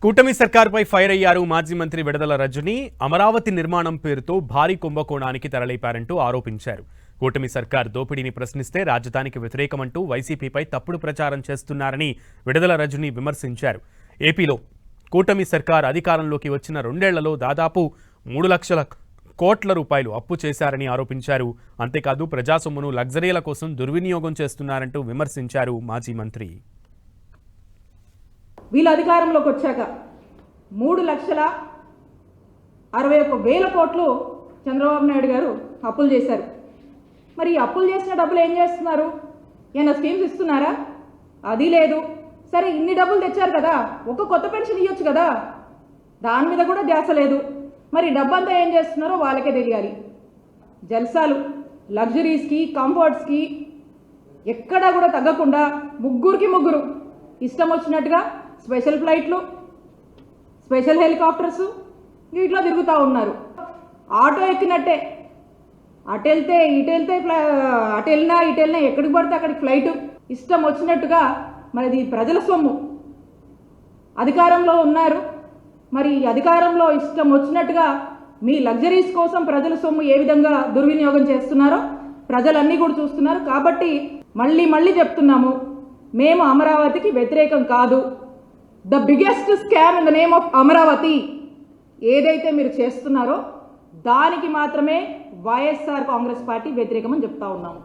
కూటమి సర్కార్పై ఫైర్ అయ్యారు మాజీ మంత్రి విడదల రజని. అమరావతి నిర్మాణం పేరుతో భారీ కుంభకోణానికి తెరలేపారంటూ ఆరోపించారు. కూటమి సర్కార్ దోపిడీని ప్రశ్నిస్తే రాజధానికి వ్యతిరేకమంటూ వైసీపీపై తప్పుడు ప్రచారం చేస్తున్నారని విడదల రజని విమర్శించారు. ఏపీలో కూటమి సర్కార్ అధికారంలోకి వచ్చిన 2 ఏళ్లలో దాదాపు 3 లక్షల కోట్ల రూపాయలు అప్పు చేశారని ఆరోపించారు. అంతేకాదు ప్రజా సొమ్మును లగ్జరీల కోసం దుర్వినియోగం చేస్తున్నారంటూ విమర్శించారు మాజీ మంత్రి. వీళ్ళ అధికారంలోకి వచ్చాక 3,61,000 కోట్లు చంద్రబాబు నాయుడు గారు అప్పులు చేశారు. మరి అప్పులు చేసిన డబ్బులు ఏం చేస్తున్నారు? ఏమైనా స్కీమ్స్ ఇస్తున్నారా? అది లేదు. సరే, ఇన్ని డబ్బులు తెచ్చారు కదా, ఒక కొత్త పెన్షన్ ఇవ్వచ్చు కదా, దాని మీద కూడా ధ్యాస లేదు. మరి డబ్బంతా ఏం చేస్తున్నారో వాళ్ళకే తెలియాలి. జల్సాలు, లగ్జరీస్కి, కంఫర్ట్స్కి ఎక్కడా కూడా తగ్గకుండా ముగ్గురు ఇష్టం వచ్చినట్టుగా స్పెషల్ ఫ్లైట్లు, స్పెషల్ హెలికాప్టర్స్ వీటిలో తిరుగుతూ ఉన్నారు. ఆటో ఎక్కినట్టే అటు వెళ్తే ఇటు వెళ్తే అటు వెళ్ళినా ఇటు వెళ్ళినా ఎక్కడికి పడితే అక్కడికి ఫ్లైటు, ఇష్టం వచ్చినట్టుగా. మరి ఇది ప్రజల సొమ్ము, అధికారంలో ఉన్నారు. మరి అధికారంలో ఇష్టం వచ్చినట్టుగా మీ లగ్జరీస్ కోసం ప్రజల సొమ్ము ఏ విధంగా దుర్వినియోగం చేస్తున్నారో ప్రజలన్నీ కూడా చూస్తున్నారు. కాబట్టి మళ్ళీ చెప్తున్నాము, మేము అమరావతికి వ్యతిరేకం కాదు. The biggest scam in the name of Amaravati ఏదైతే మీరు చేస్తున్నారో దానికి మాత్రమే వైఎస్ఆర్ కాంగ్రెస్ పార్టీ వ్యతిరేకమని చెప్తా ఉన్నాము.